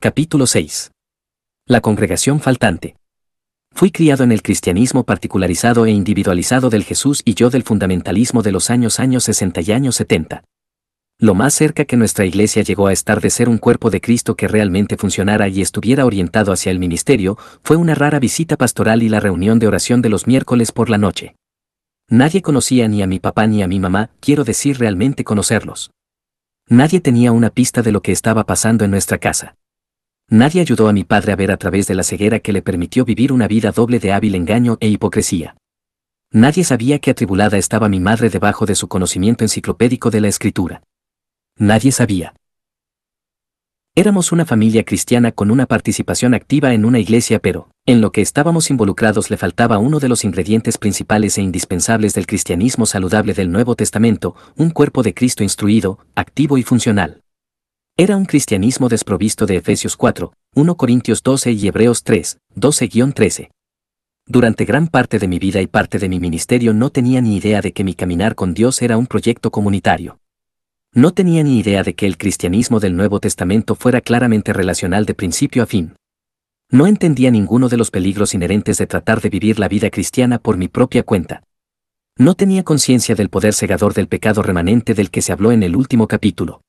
Capítulo 6. La congregación faltante. Fui criado en el cristianismo particularizado e individualizado del Jesús y yo del fundamentalismo de los años 60 y años 70. Lo más cerca que nuestra iglesia llegó a estar de ser un cuerpo de Cristo que realmente funcionara y estuviera orientado hacia el ministerio, fue una rara visita pastoral y la reunión de oración de los miércoles por la noche. Nadie conocía ni a mi papá ni a mi mamá, quiero decir realmente conocerlos. Nadie tenía una pista de lo que estaba pasando en nuestra casa. Nadie ayudó a mi padre a ver a través de la ceguera que le permitió vivir una vida doble de hábil engaño e hipocresía. Nadie sabía qué atribulada estaba mi madre debajo de su conocimiento enciclopédico de la Escritura. Nadie sabía. Éramos una familia cristiana con una participación activa en una iglesia, pero, en lo que estábamos involucrados le faltaba uno de los ingredientes principales e indispensables del cristianismo saludable del Nuevo Testamento, un cuerpo de Cristo instruido, activo y funcional. Era un cristianismo desprovisto de Efesios 4, 1 Corintios 12 y Hebreos 3, 12-13. Durante gran parte de mi vida y parte de mi ministerio no tenía ni idea de que mi caminar con Dios era un proyecto comunitario. No tenía ni idea de que el cristianismo del Nuevo Testamento fuera claramente relacional de principio a fin. No entendía ninguno de los peligros inherentes de tratar de vivir la vida cristiana por mi propia cuenta. No tenía conciencia del poder cegador del pecado remanente del que se habló en el último capítulo.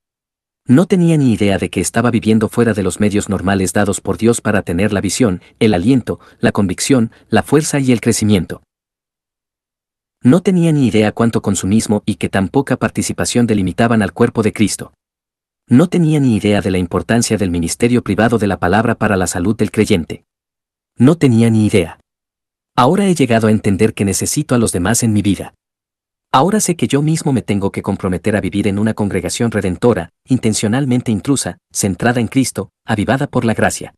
No tenía ni idea de que estaba viviendo fuera de los medios normales dados por Dios para tener la visión, el aliento, la convicción, la fuerza y el crecimiento. No tenía ni idea cuánto consumismo y que tan poca participación delimitaban al cuerpo de Cristo. No tenía ni idea de la importancia del ministerio privado de la palabra para la salud del creyente. No tenía ni idea. Ahora he llegado a entender que necesito a los demás en mi vida. Ahora sé que yo mismo me tengo que comprometer a vivir en una congregación redentora, intencionalmente intrusa, centrada en Cristo, avivada por la gracia.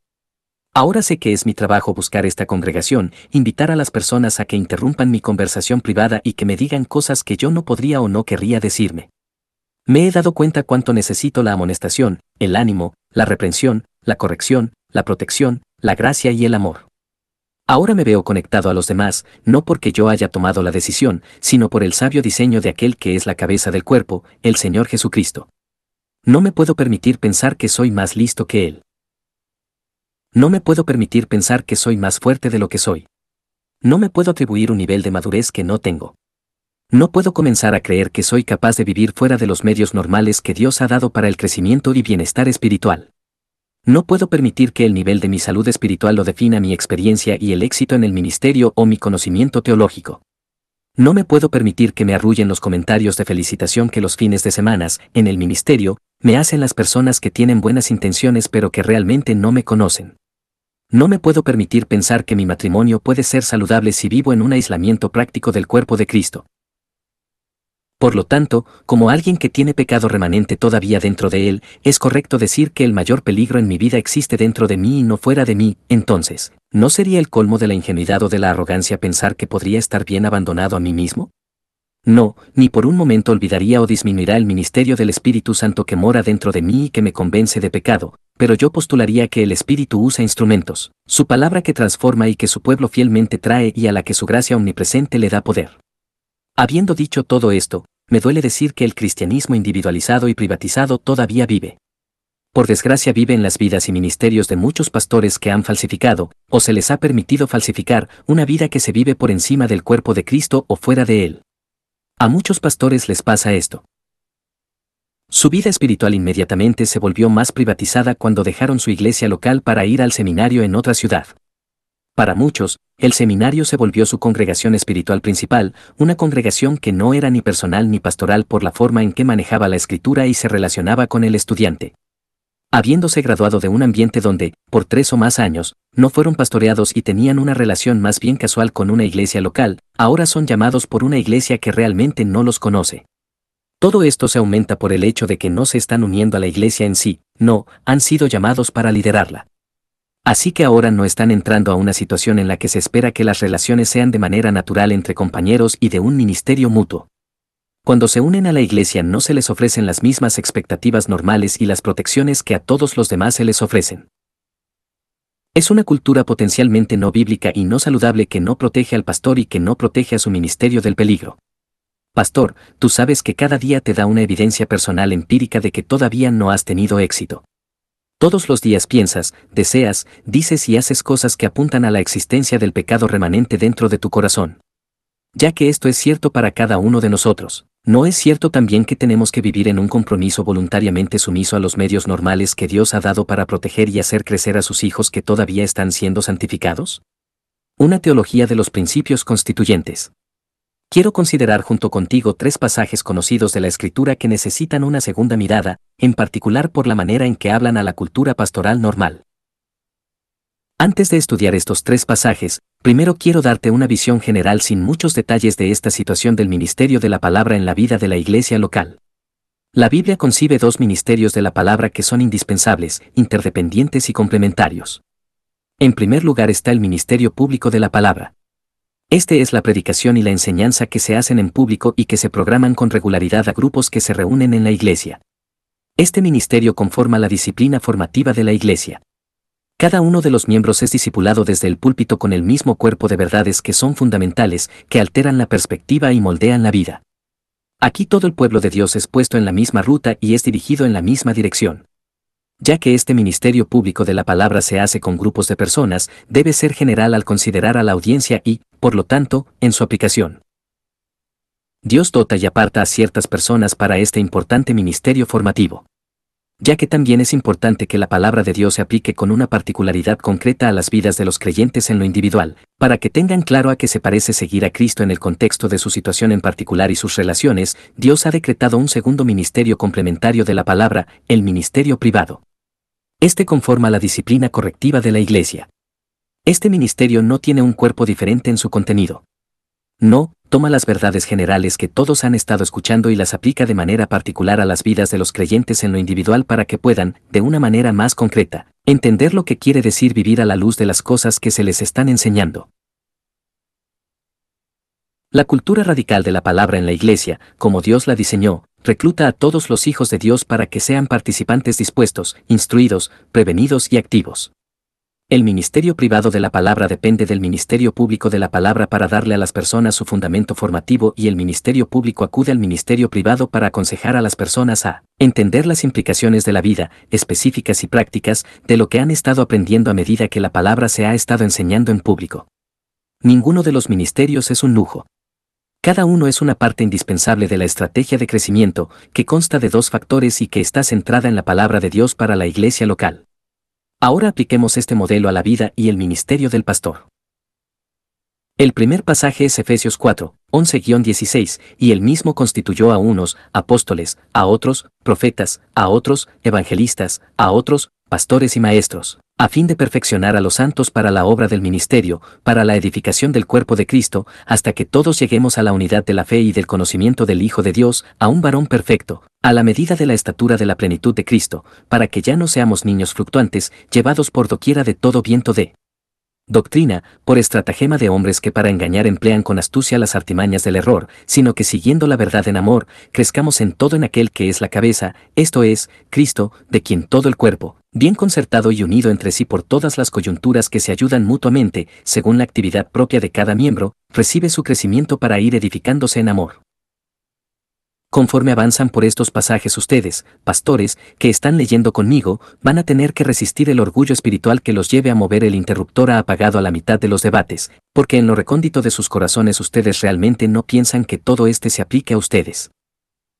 Ahora sé que es mi trabajo buscar esta congregación, invitar a las personas a que interrumpan mi conversación privada y que me digan cosas que yo no podría o no querría decirme. Me he dado cuenta cuánto necesito la amonestación, el ánimo, la reprensión, la corrección, la protección, la gracia y el amor. Ahora me veo conectado a los demás, no porque yo haya tomado la decisión, sino por el sabio diseño de aquel que es la cabeza del cuerpo, el Señor Jesucristo. No me puedo permitir pensar que soy más listo que Él. No me puedo permitir pensar que soy más fuerte de lo que soy. No me puedo atribuir un nivel de madurez que no tengo. No puedo comenzar a creer que soy capaz de vivir fuera de los medios normales que Dios ha dado para el crecimiento y bienestar espiritual. No puedo permitir que el nivel de mi salud espiritual lo defina mi experiencia y el éxito en el ministerio o mi conocimiento teológico. No me puedo permitir que me arrullen los comentarios de felicitación que los fines de semana, en el ministerio, me hacen las personas que tienen buenas intenciones pero que realmente no me conocen. No me puedo permitir pensar que mi matrimonio puede ser saludable si vivo en un aislamiento práctico del cuerpo de Cristo. Por lo tanto, como alguien que tiene pecado remanente todavía dentro de él, es correcto decir que el mayor peligro en mi vida existe dentro de mí y no fuera de mí. Entonces, ¿no sería el colmo de la ingenuidad o de la arrogancia pensar que podría estar bien abandonado a mí mismo? No, ni por un momento olvidaría o disminuirá el ministerio del Espíritu Santo que mora dentro de mí y que me convence de pecado, pero yo postularía que el Espíritu usa instrumentos, su palabra que transforma y que su pueblo fielmente trae y a la que su gracia omnipresente le da poder. Habiendo dicho todo esto, me duele decir que el cristianismo individualizado y privatizado todavía vive. Por desgracia vive en las vidas y ministerios de muchos pastores que han falsificado, o se les ha permitido falsificar, una vida que se vive por encima del cuerpo de Cristo o fuera de él. A muchos pastores les pasa esto. Su vida espiritual inmediatamente se volvió más privatizada cuando dejaron su iglesia local para ir al seminario en otra ciudad. Para muchos, el seminario se volvió su congregación espiritual principal, una congregación que no era ni personal ni pastoral por la forma en que manejaba la escritura y se relacionaba con el estudiante. Habiéndose graduado de un ambiente donde, por 3 o más años, no fueron pastoreados y tenían una relación más bien casual con una iglesia local, ahora son llamados por una iglesia que realmente no los conoce. Todo esto se aumenta por el hecho de que no se están uniendo a la iglesia en sí, no, han sido llamados para liderarla. Así que ahora no están entrando a una situación en la que se espera que las relaciones sean de manera natural entre compañeros y de un ministerio mutuo. Cuando se unen a la iglesia no se les ofrecen las mismas expectativas normales y las protecciones que a todos los demás se les ofrecen. Es una cultura potencialmente no bíblica y no saludable que no protege al pastor y que no protege a su ministerio del peligro. Pastor, tú sabes que cada día te da una evidencia personal empírica de que todavía no has tenido éxito. Todos los días piensas, deseas, dices y haces cosas que apuntan a la existencia del pecado remanente dentro de tu corazón. Ya que esto es cierto para cada uno de nosotros, ¿no es cierto también que tenemos que vivir en un compromiso voluntariamente sumiso a los medios normales que Dios ha dado para proteger y hacer crecer a sus hijos que todavía están siendo santificados? Una teología de los principios constituyentes. Quiero considerar junto contigo 3 pasajes conocidos de la Escritura que necesitan una segunda mirada, en particular por la manera en que hablan a la cultura pastoral normal. Antes de estudiar estos 3 pasajes, primero quiero darte una visión general sin muchos detalles de esta situación del ministerio de la palabra en la vida de la iglesia local. La Biblia concibe 2 ministerios de la palabra que son indispensables, interdependientes y complementarios. En primer lugar está el ministerio público de la palabra. Este es la predicación y la enseñanza que se hacen en público y que se programan con regularidad a grupos que se reúnen en la iglesia. Este ministerio conforma la disciplina formativa de la iglesia. Cada uno de los miembros es discipulado desde el púlpito con el mismo cuerpo de verdades que son fundamentales, que alteran la perspectiva y moldean la vida. Aquí todo el pueblo de Dios es puesto en la misma ruta y es dirigido en la misma dirección. Ya que este ministerio público de la palabra se hace con grupos de personas, debe ser general al considerar a la audiencia y, por lo tanto, en su aplicación. Dios dota y aparta a ciertas personas para este importante ministerio formativo. Ya que también es importante que la palabra de Dios se aplique con una particularidad concreta a las vidas de los creyentes en lo individual, para que tengan claro a qué se parece seguir a Cristo en el contexto de su situación en particular y sus relaciones, Dios ha decretado un segundo ministerio complementario de la palabra, el ministerio privado. Este conforma la disciplina correctiva de la iglesia. Este ministerio no tiene un cuerpo diferente en su contenido. No, toma las verdades generales que todos han estado escuchando y las aplica de manera particular a las vidas de los creyentes en lo individual para que puedan, de una manera más concreta, entender lo que quiere decir vivir a la luz de las cosas que se les están enseñando. La cultura radical de la palabra en la iglesia, como Dios la diseñó, recluta a todos los hijos de Dios para que sean participantes dispuestos, instruidos, prevenidos y activos. El ministerio privado de la palabra depende del ministerio público de la palabra para darle a las personas su fundamento formativo y el ministerio público acude al ministerio privado para aconsejar a las personas a entender las implicaciones de la vida, específicas y prácticas, de lo que han estado aprendiendo a medida que la palabra se ha estado enseñando en público. Ninguno de los ministerios es un lujo. Cada uno es una parte indispensable de la estrategia de crecimiento, que consta de 2 factores y que está centrada en la palabra de Dios para la iglesia local. Ahora apliquemos este modelo a la vida y el ministerio del pastor. El primer pasaje es Efesios 4, 11-16, y él mismo constituyó a unos apóstoles, a otros profetas, a otros evangelistas, a otros pastores y maestros, a fin de perfeccionar a los santos para la obra del ministerio, para la edificación del cuerpo de Cristo, hasta que todos lleguemos a la unidad de la fe y del conocimiento del Hijo de Dios, a un varón perfecto, a la medida de la estatura de la plenitud de Cristo, para que ya no seamos niños fluctuantes, llevados por doquiera de todo viento de doctrina, por estratagema de hombres que para engañar emplean con astucia las artimañas del error, sino que siguiendo la verdad en amor, crezcamos en todo en aquel que es la cabeza, esto es, Cristo, de quien todo el cuerpo, bien concertado y unido entre sí por todas las coyunturas que se ayudan mutuamente, según la actividad propia de cada miembro, recibe su crecimiento para ir edificándose en amor. Conforme avanzan por estos pasajes ustedes, pastores, que están leyendo conmigo, van a tener que resistir el orgullo espiritual que los lleve a mover el interruptor a apagado a la mitad de los debates, porque en lo recóndito de sus corazones ustedes realmente no piensan que todo se aplique a ustedes.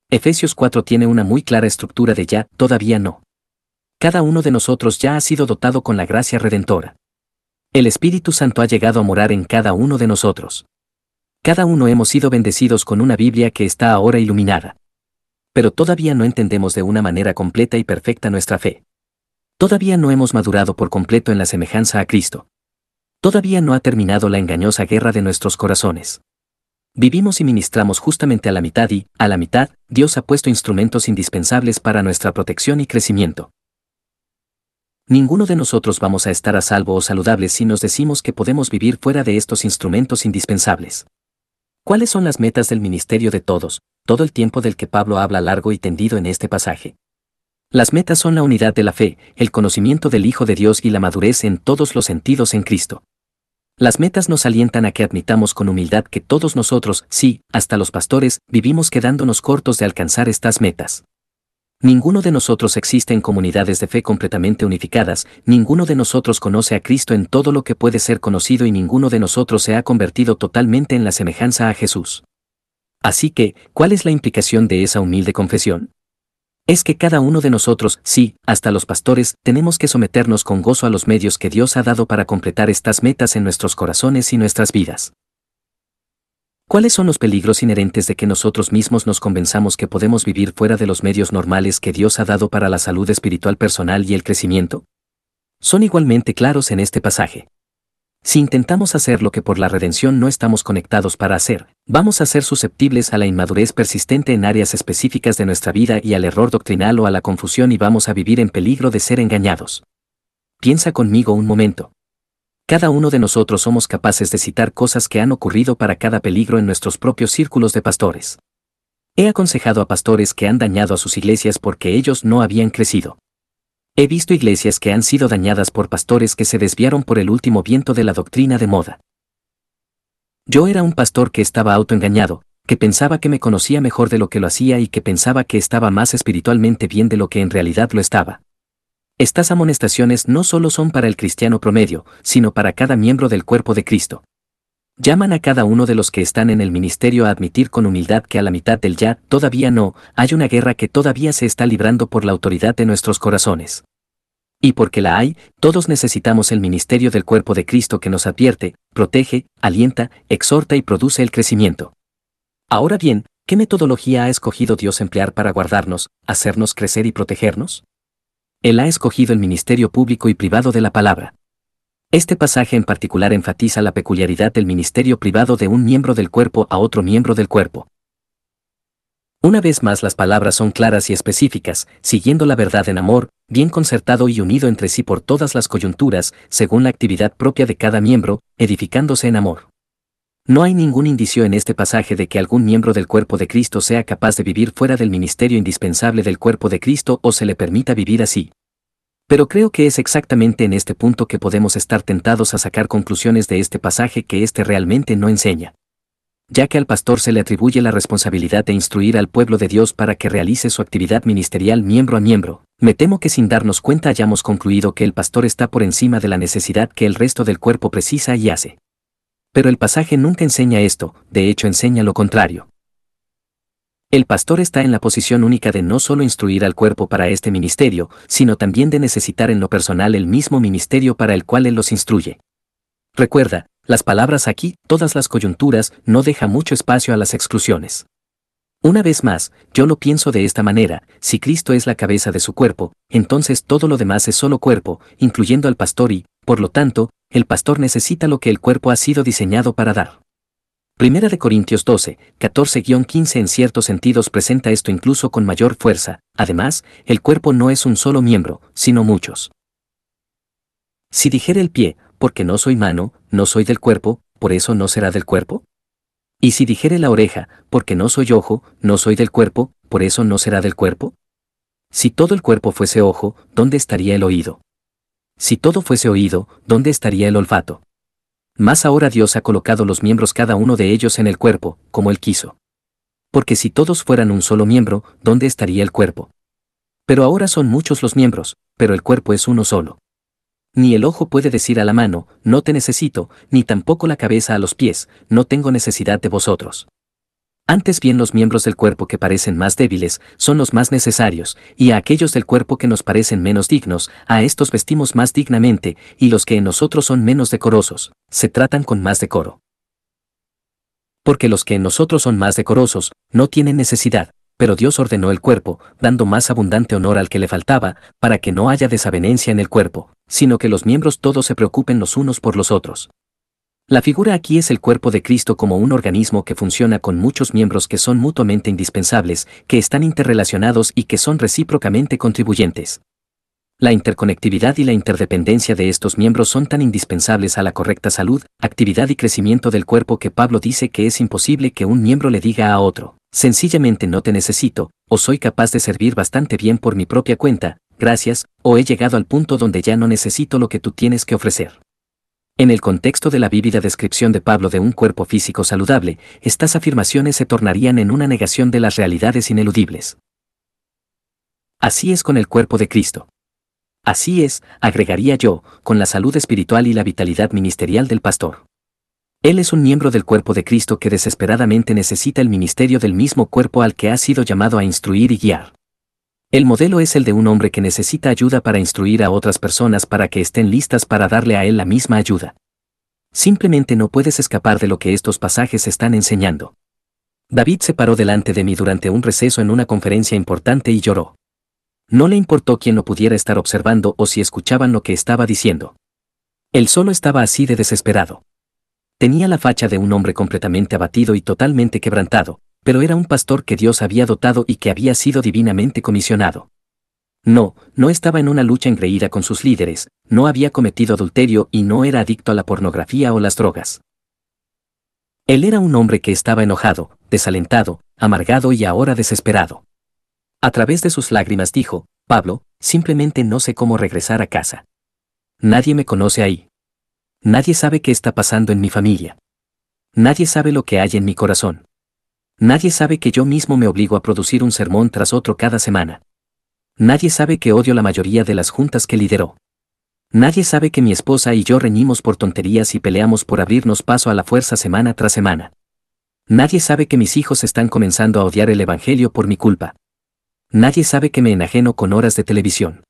Efesios 4 tiene una muy clara estructura de ya, todavía no. Cada uno de nosotros ya ha sido dotado con la gracia redentora. El Espíritu Santo ha llegado a morar en cada uno de nosotros. Cada uno hemos sido bendecidos con una Biblia que está ahora iluminada. Pero todavía no entendemos de una manera completa y perfecta nuestra fe. Todavía no hemos madurado por completo en la semejanza a Cristo. Todavía no ha terminado la engañosa guerra de nuestros corazones. Vivimos y ministramos justamente a la mitad y, a la mitad, Dios ha puesto instrumentos indispensables para nuestra protección y crecimiento. Ninguno de nosotros vamos a estar a salvo o saludables si nos decimos que podemos vivir fuera de estos instrumentos indispensables. ¿Cuáles son las metas del ministerio de todos, todo el tiempo del que Pablo habla largo y tendido en este pasaje? Las metas son la unidad de la fe, el conocimiento del Hijo de Dios y la madurez en todos los sentidos en Cristo. Las metas nos alientan a que admitamos con humildad que todos nosotros, sí, hasta los pastores, vivimos quedándonos cortos de alcanzar estas metas. Ninguno de nosotros existe en comunidades de fe completamente unificadas, ninguno de nosotros conoce a Cristo en todo lo que puede ser conocido y ninguno de nosotros se ha convertido totalmente en la semejanza a Jesús. Así que, ¿cuál es la implicación de esa humilde confesión? Es que cada uno de nosotros, sí, hasta los pastores, tenemos que someternos con gozo a los medios que Dios ha dado para completar estas metas en nuestros corazones y nuestras vidas. ¿Cuáles son los peligros inherentes de que nosotros mismos nos convenzamos que podemos vivir fuera de los medios normales que Dios ha dado para la salud espiritual personal y el crecimiento? Son igualmente claros en este pasaje. Si intentamos hacer lo que por la redención no estamos conectados para hacer, vamos a ser susceptibles a la inmadurez persistente en áreas específicas de nuestra vida y al error doctrinal o a la confusión y vamos a vivir en peligro de ser engañados. Piensa conmigo un momento. Cada uno de nosotros somos capaces de citar cosas que han ocurrido para cada peligro en nuestros propios círculos de pastores. He aconsejado a pastores que han dañado a sus iglesias porque ellos no habían crecido. He visto iglesias que han sido dañadas por pastores que se desviaron por el último viento de la doctrina de moda. Yo era un pastor que estaba autoengañado, que pensaba que me conocía mejor de lo que lo hacía y que pensaba que estaba más espiritualmente bien de lo que en realidad lo estaba. Estas amonestaciones no solo son para el cristiano promedio, sino para cada miembro del cuerpo de Cristo. Llaman a cada uno de los que están en el ministerio a admitir con humildad que a la mitad del ya, todavía no, hay una guerra que todavía se está librando por la autoridad de nuestros corazones. Y porque la hay, todos necesitamos el ministerio del cuerpo de Cristo que nos advierte, protege, alienta, exhorta y produce el crecimiento. Ahora bien, ¿qué metodología ha escogido Dios emplear para guardarnos, hacernos crecer y protegernos? Él ha escogido el ministerio público y privado de la palabra. Este pasaje en particular enfatiza la peculiaridad del ministerio privado de un miembro del cuerpo a otro miembro del cuerpo. Una vez más las palabras son claras y específicas, siguiendo la verdad en amor, bien concertado y unido entre sí por todas las coyunturas, según la actividad propia de cada miembro, edificándose en amor. No hay ningún indicio en este pasaje de que algún miembro del cuerpo de Cristo sea capaz de vivir fuera del ministerio indispensable del cuerpo de Cristo o se le permita vivir así. Pero creo que es exactamente en este punto que podemos estar tentados a sacar conclusiones de este pasaje que éste realmente no enseña. Ya que al pastor se le atribuye la responsabilidad de instruir al pueblo de Dios para que realice su actividad ministerial miembro a miembro, me temo que sin darnos cuenta hayamos concluido que el pastor está por encima de la necesidad que el resto del cuerpo precisa y hace. Pero el pasaje nunca enseña esto, de hecho enseña lo contrario. El pastor está en la posición única de no solo instruir al cuerpo para este ministerio, sino también de necesitar en lo personal el mismo ministerio para el cual él los instruye. Recuerda, las palabras aquí, todas las coyunturas, no deja mucho espacio a las exclusiones. Una vez más, yo lo pienso de esta manera, si Cristo es la cabeza de su cuerpo, entonces todo lo demás es solo cuerpo, incluyendo al pastor y, por lo tanto, el pastor necesita lo que el cuerpo ha sido diseñado para dar. Primera de Corintios 12, 14-15 en ciertos sentidos presenta esto incluso con mayor fuerza. Además, el cuerpo no es un solo miembro, sino muchos. Si dijere el pie, porque no soy mano, no soy del cuerpo, ¿por eso no será del cuerpo? Y si dijere la oreja, porque no soy ojo, no soy del cuerpo, ¿por eso no será del cuerpo? Si todo el cuerpo fuese ojo, ¿dónde estaría el oído? Si todo fuese oído, ¿dónde estaría el olfato? Mas ahora Dios ha colocado los miembros cada uno de ellos en el cuerpo, como Él quiso. Porque si todos fueran un solo miembro, ¿dónde estaría el cuerpo? Pero ahora son muchos los miembros, pero el cuerpo es uno solo. Ni el ojo puede decir a la mano, no te necesito, ni tampoco la cabeza a los pies, no tengo necesidad de vosotros. Antes bien los miembros del cuerpo que parecen más débiles, son los más necesarios, y a aquellos del cuerpo que nos parecen menos dignos, a estos vestimos más dignamente, y los que en nosotros son menos decorosos, se tratan con más decoro. Porque los que en nosotros son más decorosos, no tienen necesidad, pero Dios ordenó el cuerpo, dando más abundante honor al que le faltaba, para que no haya desavenencia en el cuerpo, sino que los miembros todos se preocupen los unos por los otros. La figura aquí es el cuerpo de Cristo como un organismo que funciona con muchos miembros que son mutuamente indispensables, que están interrelacionados y que son recíprocamente contribuyentes. La interconectividad y la interdependencia de estos miembros son tan indispensables a la correcta salud, actividad y crecimiento del cuerpo que Pablo dice que es imposible que un miembro le diga a otro, sencillamente no te necesito, o soy capaz de servir bastante bien por mi propia cuenta, gracias, o he llegado al punto donde ya no necesito lo que tú tienes que ofrecer. En el contexto de la vívida descripción de Pablo de un cuerpo físico saludable, estas afirmaciones se tornarían en una negación de las realidades ineludibles. Así es con el cuerpo de Cristo. Así es, agregaría yo, con la salud espiritual y la vitalidad ministerial del pastor. Él es un miembro del cuerpo de Cristo que desesperadamente necesita el ministerio del mismo cuerpo al que ha sido llamado a instruir y guiar. El modelo es el de un hombre que necesita ayuda para instruir a otras personas para que estén listas para darle a él la misma ayuda. Simplemente no puedes escapar de lo que estos pasajes están enseñando. David se paró delante de mí durante un receso en una conferencia importante y lloró. No le importó quién lo pudiera estar observando o si escuchaban lo que estaba diciendo. Él solo estaba así de desesperado. Tenía la facha de un hombre completamente abatido y totalmente quebrantado, pero era un pastor que Dios había dotado y que había sido divinamente comisionado. No estaba en una lucha engreída con sus líderes, no había cometido adulterio y no era adicto a la pornografía o las drogas. Él era un hombre que estaba enojado, desalentado, amargado y ahora desesperado. A través de sus lágrimas dijo, Pablo, simplemente no sé cómo regresar a casa. Nadie me conoce ahí. Nadie sabe qué está pasando en mi familia. Nadie sabe lo que hay en mi corazón. Nadie sabe que yo mismo me obligo a producir un sermón tras otro cada semana. Nadie sabe que odio la mayoría de las juntas que lideró. Nadie sabe que mi esposa y yo reñimos por tonterías y peleamos por abrirnos paso a la fuerza semana tras semana. Nadie sabe que mis hijos están comenzando a odiar el Evangelio por mi culpa. Nadie sabe que me enajeno con horas de televisión.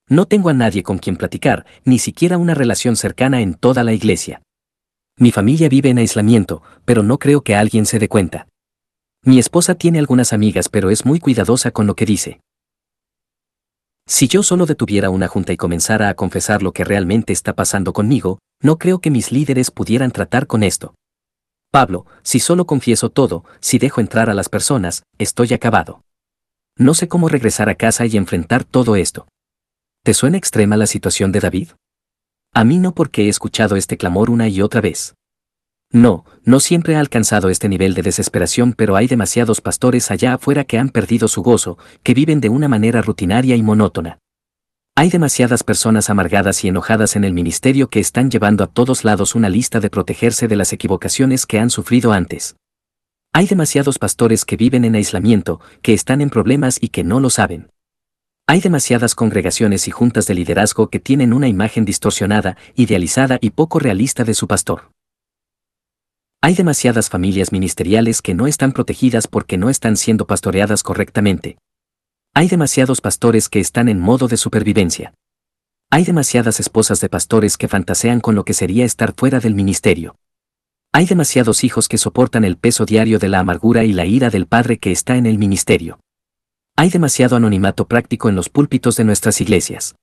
No tengo a nadie con quien platicar, ni siquiera una relación cercana en toda la iglesia. Mi familia vive en aislamiento, pero no creo que alguien se dé cuenta. Mi esposa tiene algunas amigas, pero es muy cuidadosa con lo que dice. Si yo solo detuviera una junta y comenzara a confesar lo que realmente está pasando conmigo, no creo que mis líderes pudieran tratar con esto. Pablo, si solo confieso todo, si dejo entrar a las personas, estoy acabado. No sé cómo regresar a casa y enfrentar todo esto. ¿Te suena extrema la situación de David? A mí no, porque he escuchado este clamor una y otra vez. No siempre ha alcanzado este nivel de desesperación, pero hay demasiados pastores allá afuera que han perdido su gozo, que viven de una manera rutinaria y monótona. Hay demasiadas personas amargadas y enojadas en el ministerio que están llevando a todos lados una lista de protegerse de las equivocaciones que han sufrido antes. Hay demasiados pastores que viven en aislamiento, que están en problemas y que no lo saben. Hay demasiadas congregaciones y juntas de liderazgo que tienen una imagen distorsionada, idealizada y poco realista de su pastor. Hay demasiadas familias ministeriales que no están protegidas porque no están siendo pastoreadas correctamente. Hay demasiados pastores que están en modo de supervivencia. Hay demasiadas esposas de pastores que fantasean con lo que sería estar fuera del ministerio. Hay demasiados hijos que soportan el peso diario de la amargura y la ira del padre que está en el ministerio. Hay demasiado anonimato práctico en los púlpitos de nuestras iglesias.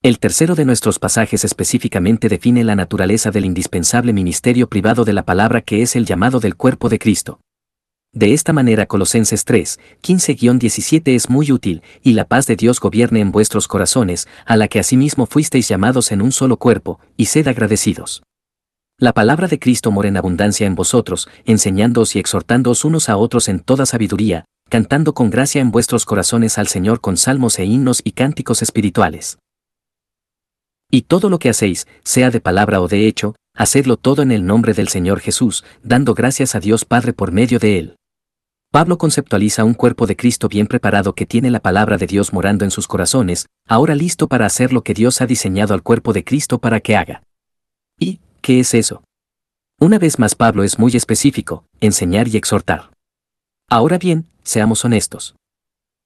El tercero de nuestros pasajes específicamente define la naturaleza del indispensable ministerio privado de la palabra, que es el llamado del cuerpo de Cristo. De esta manera Colosenses 3, 15-17 es muy útil, y la paz de Dios gobierne en vuestros corazones, a la que asimismo fuisteis llamados en un solo cuerpo, y sed agradecidos. La palabra de Cristo mora en abundancia en vosotros, enseñándoos y exhortándoos unos a otros en toda sabiduría, cantando con gracia en vuestros corazones al Señor con salmos e himnos y cánticos espirituales. Y todo lo que hacéis, sea de palabra o de hecho, hacedlo todo en el nombre del Señor Jesús, dando gracias a Dios Padre por medio de Él. Pablo conceptualiza un cuerpo de Cristo bien preparado que tiene la palabra de Dios morando en sus corazones, ahora listo para hacer lo que Dios ha diseñado al cuerpo de Cristo para que haga. ¿Y qué es eso? Una vez más Pablo es muy específico: enseñar y exhortar. Ahora bien, seamos honestos.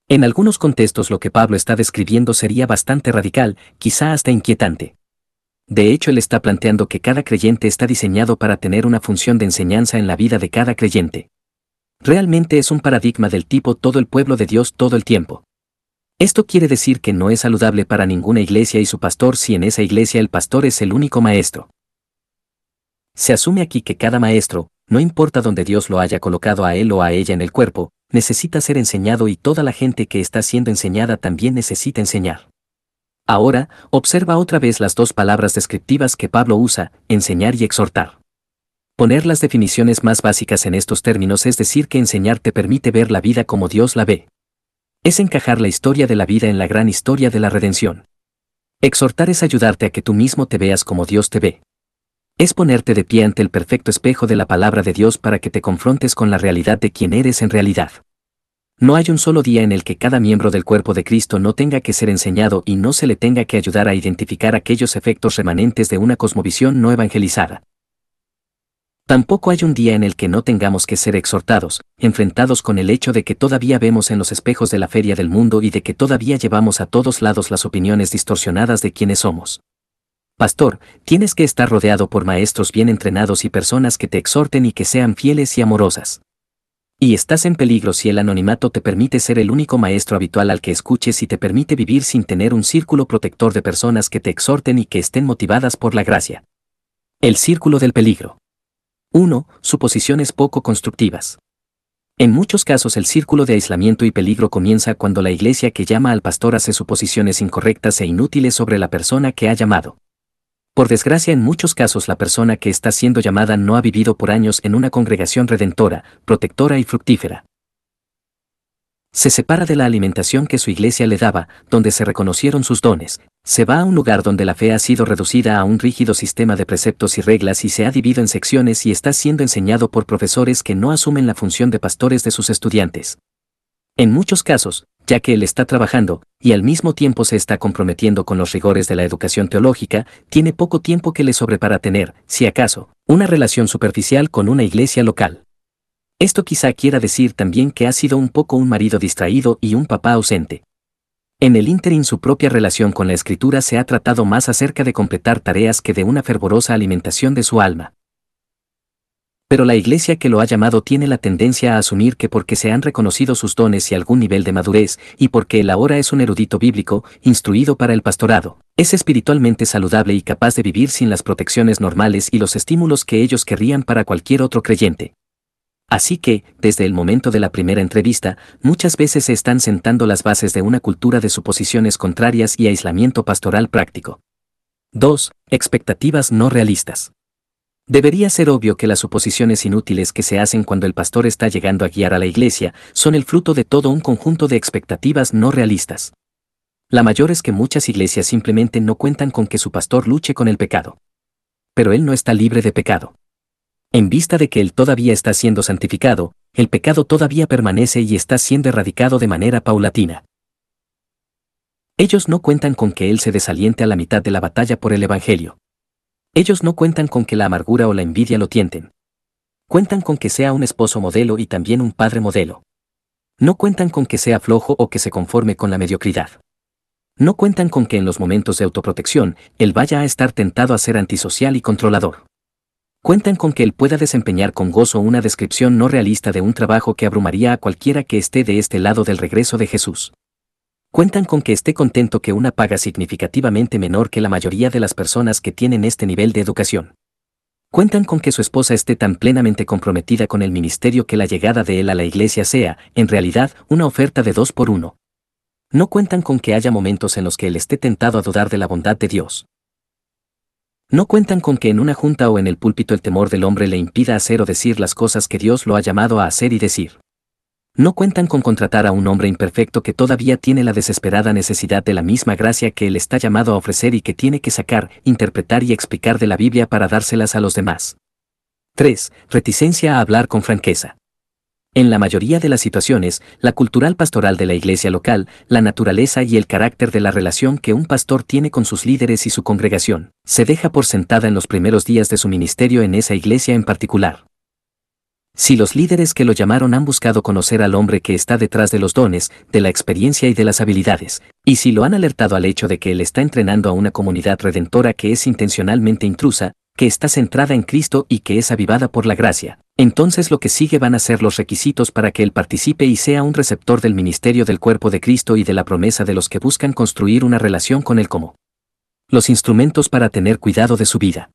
En algunos contextos lo que Pablo está describiendo sería bastante radical, quizá hasta inquietante. De hecho, él está planteando que cada creyente está diseñado para tener una función de enseñanza en la vida de cada creyente. Realmente es un paradigma del tipo todo el pueblo de Dios todo el tiempo. Esto quiere decir que no es saludable para ninguna iglesia y su pastor si en esa iglesia el pastor es el único maestro. Se asume aquí que cada maestro, no importa dónde Dios lo haya colocado a él o a ella en el cuerpo, necesita ser enseñado, y toda la gente que está siendo enseñada también necesita enseñar. Ahora, observa otra vez las dos palabras descriptivas que Pablo usa: enseñar y exhortar. Poner las definiciones más básicas en estos términos es decir que enseñar te permite ver la vida como Dios la ve. Es encajar la historia de la vida en la gran historia de la redención. Exhortar es ayudarte a que tú mismo te veas como Dios te ve. Es ponerte de pie ante el perfecto espejo de la palabra de Dios para que te confrontes con la realidad de quién eres en realidad. No hay un solo día en el que cada miembro del cuerpo de Cristo no tenga que ser enseñado y no se le tenga que ayudar a identificar aquellos efectos remanentes de una cosmovisión no evangelizada. Tampoco hay un día en el que no tengamos que ser exhortados, enfrentados con el hecho de que todavía vemos en los espejos de la feria del mundo y de que todavía llevamos a todos lados las opiniones distorsionadas de quienes somos. Pastor, tienes que estar rodeado por maestros bien entrenados y personas que te exhorten y que sean fieles y amorosas. Y estás en peligro si el anonimato te permite ser el único maestro habitual al que escuches y te permite vivir sin tener un círculo protector de personas que te exhorten y que estén motivadas por la gracia. El círculo del peligro. 1. Suposiciones poco constructivas. En muchos casos el círculo de aislamiento y peligro comienza cuando la iglesia que llama al pastor hace suposiciones incorrectas e inútiles sobre la persona que ha llamado. Por desgracia, en muchos casos la persona que está siendo llamada no ha vivido por años en una congregación redentora, protectora y fructífera. Se separa de la alimentación que su iglesia le daba, donde se reconocieron sus dones, se va a un lugar donde la fe ha sido reducida a un rígido sistema de preceptos y reglas y se ha dividido en secciones y está siendo enseñado por profesores que no asumen la función de pastores de sus estudiantes. En muchos casos, ya que él está trabajando, y al mismo tiempo se está comprometiendo con los rigores de la educación teológica, tiene poco tiempo que le sobre para tener, si acaso, una relación superficial con una iglesia local. Esto quizá quiera decir también que ha sido un poco un marido distraído y un papá ausente. En el ínterin su propia relación con la Escritura se ha tratado más acerca de completar tareas que de una fervorosa alimentación de su alma. Pero la iglesia que lo ha llamado tiene la tendencia a asumir que porque se han reconocido sus dones y algún nivel de madurez, y porque él ahora es un erudito bíblico, instruido para el pastorado, es espiritualmente saludable y capaz de vivir sin las protecciones normales y los estímulos que ellos querrían para cualquier otro creyente. Así que, desde el momento de la primera entrevista, muchas veces se están sentando las bases de una cultura de suposiciones contrarias y aislamiento pastoral práctico. 2. Expectativas no realistas. Debería ser obvio que las suposiciones inútiles que se hacen cuando el pastor está llegando a guiar a la iglesia son el fruto de todo un conjunto de expectativas no realistas. La mayor es que muchas iglesias simplemente no cuentan con que su pastor luche con el pecado. Pero él no está libre de pecado. En vista de que él todavía está siendo santificado, el pecado todavía permanece y está siendo erradicado de manera paulatina. Ellos no cuentan con que él se desaliente a la mitad de la batalla por el evangelio. Ellos no cuentan con que la amargura o la envidia lo tienten. Cuentan con que sea un esposo modelo y también un padre modelo. No cuentan con que sea flojo o que se conforme con la mediocridad. No cuentan con que en los momentos de autoprotección, él vaya a estar tentado a ser antisocial y controlador. Cuentan con que él pueda desempeñar con gozo una descripción no realista de un trabajo que abrumaría a cualquiera que esté de este lado del regreso de Jesús. Cuentan con que esté contento que una paga significativamente menor que la mayoría de las personas que tienen este nivel de educación. Cuentan con que su esposa esté tan plenamente comprometida con el ministerio que la llegada de él a la iglesia sea, en realidad, una oferta de 2 por 1. No cuentan con que haya momentos en los que él esté tentado a dudar de la bondad de Dios. No cuentan con que en una junta o en el púlpito el temor del hombre le impida hacer o decir las cosas que Dios lo ha llamado a hacer y decir. No cuentan con contratar a un hombre imperfecto que todavía tiene la desesperada necesidad de la misma gracia que él está llamado a ofrecer y que tiene que sacar, interpretar y explicar de la Biblia para dárselas a los demás. 3. Reticencia a hablar con franqueza. En la mayoría de las situaciones, la cultural pastoral de la iglesia local, la naturaleza y el carácter de la relación que un pastor tiene con sus líderes y su congregación, se deja por sentada en los primeros días de su ministerio en esa iglesia en particular. Si los líderes que lo llamaron han buscado conocer al hombre que está detrás de los dones, de la experiencia y de las habilidades, y si lo han alertado al hecho de que él está entrenando a una comunidad redentora que es intencionalmente intrusa, que está centrada en Cristo y que es avivada por la gracia, entonces lo que sigue van a ser los requisitos para que él participe y sea un receptor del ministerio del cuerpo de Cristo y de la promesa de los que buscan construir una relación con él como los instrumentos para tener cuidado de su vida.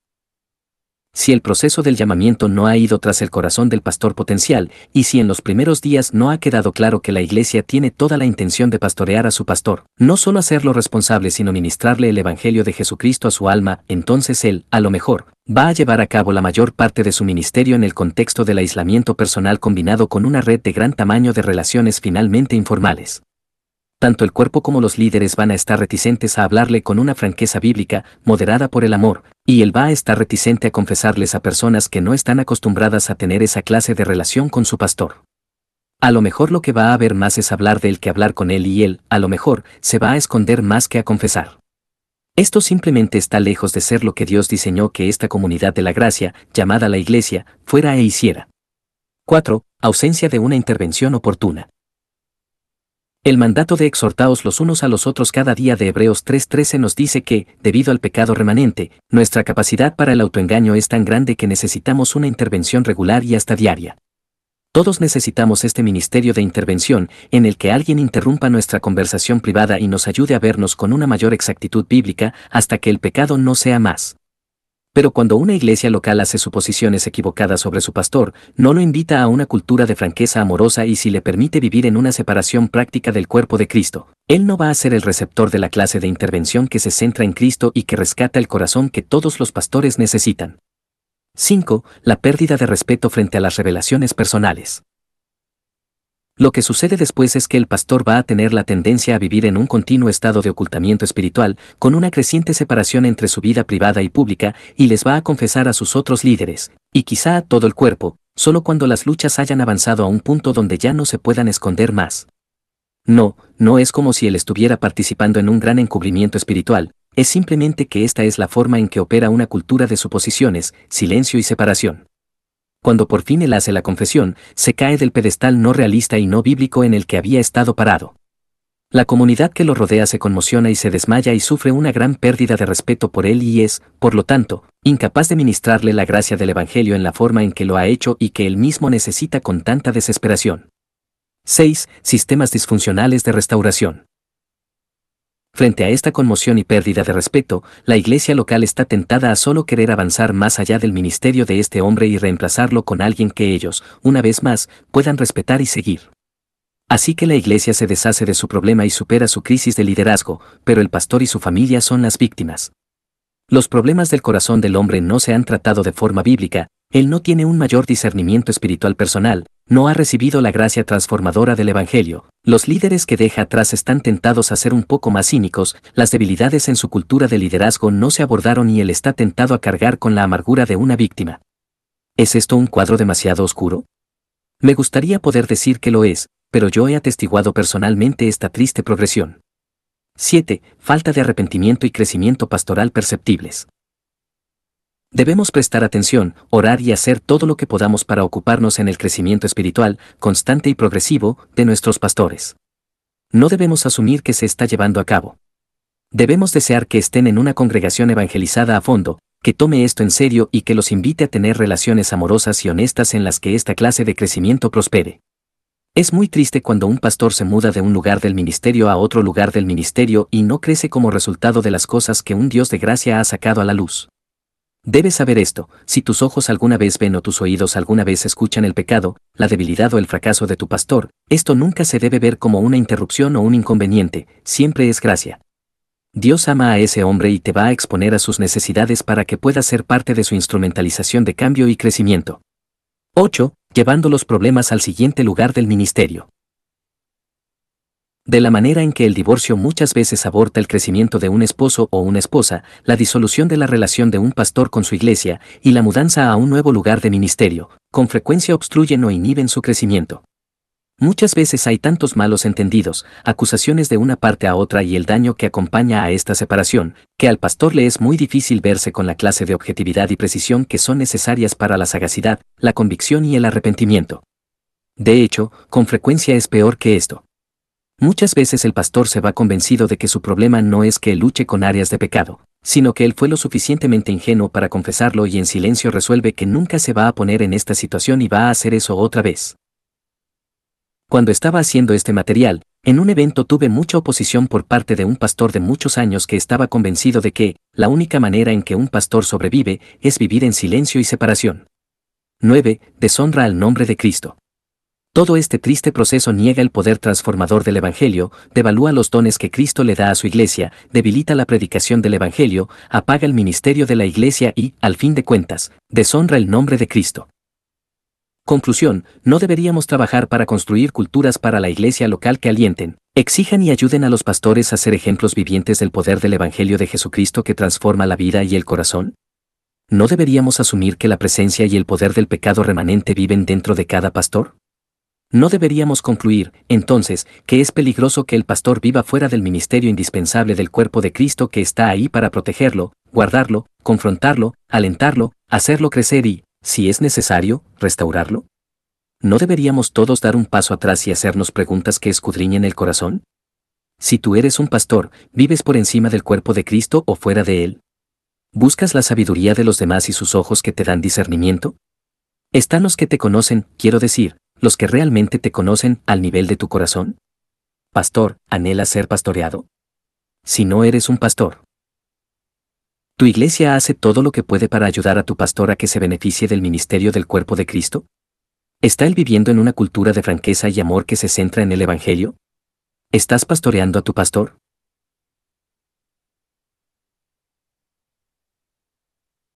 Si el proceso del llamamiento no ha ido tras el corazón del pastor potencial, y si en los primeros días no ha quedado claro que la iglesia tiene toda la intención de pastorear a su pastor, no solo hacerlo responsable sino ministrarle el evangelio de Jesucristo a su alma, entonces él, a lo mejor, va a llevar a cabo la mayor parte de su ministerio en el contexto del aislamiento personal combinado con una red de gran tamaño de relaciones finalmente informales. Tanto el cuerpo como los líderes van a estar reticentes a hablarle con una franqueza bíblica, moderada por el amor, y él va a estar reticente a confesarles a personas que no están acostumbradas a tener esa clase de relación con su pastor. A lo mejor lo que va a haber más es hablar de él que hablar con él y él, a lo mejor, se va a esconder más que a confesar. Esto simplemente está lejos de ser lo que Dios diseñó que esta comunidad de la gracia, llamada la Iglesia, fuera e hiciera. 4. Ausencia de una intervención oportuna. El mandato de exhortaos los unos a los otros cada día de Hebreos 3:13 nos dice que, debido al pecado remanente, nuestra capacidad para el autoengaño es tan grande que necesitamos una intervención regular y hasta diaria. Todos necesitamos este ministerio de intervención, en el que alguien interrumpa nuestra conversación privada y nos ayude a vernos con una mayor exactitud bíblica hasta que el pecado no sea más. Pero cuando una iglesia local hace suposiciones equivocadas sobre su pastor, no lo invita a una cultura de franqueza amorosa y si le permite vivir en una separación práctica del cuerpo de Cristo, él no va a ser el receptor de la clase de intervención que se centra en Cristo y que rescata el corazón que todos los pastores necesitan. 5. La pérdida de respeto frente a las revelaciones personales. Lo que sucede después es que el pastor va a tener la tendencia a vivir en un continuo estado de ocultamiento espiritual, con una creciente separación entre su vida privada y pública, y les va a confesar a sus otros líderes, y quizá a todo el cuerpo, solo cuando las luchas hayan avanzado a un punto donde ya no se puedan esconder más. No es como si él estuviera participando en un gran encubrimiento espiritual, es simplemente que esta es la forma en que opera una cultura de suposiciones, silencio y separación. Cuando por fin él hace la confesión, se cae del pedestal no realista y no bíblico en el que había estado parado. La comunidad que lo rodea se conmociona y se desmaya y sufre una gran pérdida de respeto por él y es, por lo tanto, incapaz de ministrarle la gracia del Evangelio en la forma en que lo ha hecho y que él mismo necesita con tanta desesperación. 6. Sistemas disfuncionales de restauración. Frente a esta conmoción y pérdida de respeto, la iglesia local está tentada a solo querer avanzar más allá del ministerio de este hombre y reemplazarlo con alguien que ellos, una vez más, puedan respetar y seguir. Así que la iglesia se deshace de su problema y supera su crisis de liderazgo, pero el pastor y su familia son las víctimas. Los problemas del corazón del hombre no se han tratado de forma bíblica, él no tiene un mayor discernimiento espiritual personal, no ha recibido la gracia transformadora del Evangelio, los líderes que deja atrás están tentados a ser un poco más cínicos, las debilidades en su cultura de liderazgo no se abordaron y él está tentado a cargar con la amargura de una víctima. ¿Es esto un cuadro demasiado oscuro? Me gustaría poder decir que lo es, pero yo he atestiguado personalmente esta triste progresión. 7. Falta de arrepentimiento y crecimiento pastoral perceptibles. Debemos prestar atención, orar y hacer todo lo que podamos para ocuparnos en el crecimiento espiritual, constante y progresivo, de nuestros pastores. No debemos asumir que se está llevando a cabo. Debemos desear que estén en una congregación evangelizada a fondo, que tome esto en serio y que los invite a tener relaciones amorosas y honestas en las que esta clase de crecimiento prospere. Es muy triste cuando un pastor se muda de un lugar del ministerio a otro lugar del ministerio y no crece como resultado de las cosas que un Dios de gracia ha sacado a la luz. Debes saber esto, si tus ojos alguna vez ven o tus oídos alguna vez escuchan el pecado, la debilidad o el fracaso de tu pastor, esto nunca se debe ver como una interrupción o un inconveniente, siempre es gracia. Dios ama a ese hombre y te va a exponer a sus necesidades para que puedas ser parte de su instrumentalización de cambio y crecimiento. 8. Llevando los problemas al siguiente lugar del ministerio. De la manera en que el divorcio muchas veces aborta el crecimiento de un esposo o una esposa, la disolución de la relación de un pastor con su iglesia y la mudanza a un nuevo lugar de ministerio, con frecuencia obstruyen o inhiben su crecimiento. Muchas veces hay tantos malos entendidos, acusaciones de una parte a otra y el daño que acompaña a esta separación, que al pastor le es muy difícil verse con la clase de objetividad y precisión que son necesarias para la sagacidad, la convicción y el arrepentimiento. De hecho, con frecuencia es peor que esto. Muchas veces el pastor se va convencido de que su problema no es que él luche con áreas de pecado, sino que él fue lo suficientemente ingenuo para confesarlo y en silencio resuelve que nunca se va a poner en esta situación y va a hacer eso otra vez. Cuando estaba haciendo este material, en un evento tuve mucha oposición por parte de un pastor de muchos años que estaba convencido de que la única manera en que un pastor sobrevive es vivir en silencio y separación. 9. Deshonra al nombre de Cristo. Todo este triste proceso niega el poder transformador del Evangelio, devalúa los dones que Cristo le da a su iglesia, debilita la predicación del Evangelio, apaga el ministerio de la iglesia y, al fin de cuentas, deshonra el nombre de Cristo. Conclusión, no deberíamos trabajar para construir culturas para la iglesia local que alienten, exijan y ayuden a los pastores a ser ejemplos vivientes del poder del Evangelio de Jesucristo que transforma la vida y el corazón. ¿No deberíamos asumir que la presencia y el poder del pecado remanente viven dentro de cada pastor? No deberíamos concluir, entonces, que es peligroso que el pastor viva fuera del ministerio indispensable del cuerpo de Cristo que está ahí para protegerlo, guardarlo, confrontarlo, alentarlo, hacerlo crecer y, si es necesario, restaurarlo. ¿No deberíamos todos dar un paso atrás y hacernos preguntas que escudriñen el corazón? Si tú eres un pastor, ¿vives por encima del cuerpo de Cristo o fuera de él? ¿Buscas la sabiduría de los demás y sus ojos que te dan discernimiento? ¿Están los que te conocen, quiero decir, los que realmente te conocen, al nivel de tu corazón? Pastor, ¿anhelas ser pastoreado? Si no eres un pastor, ¿tu iglesia hace todo lo que puede para ayudar a tu pastor a que se beneficie del ministerio del cuerpo de Cristo? ¿Está él viviendo en una cultura de franqueza y amor que se centra en el Evangelio? ¿Estás pastoreando a tu pastor?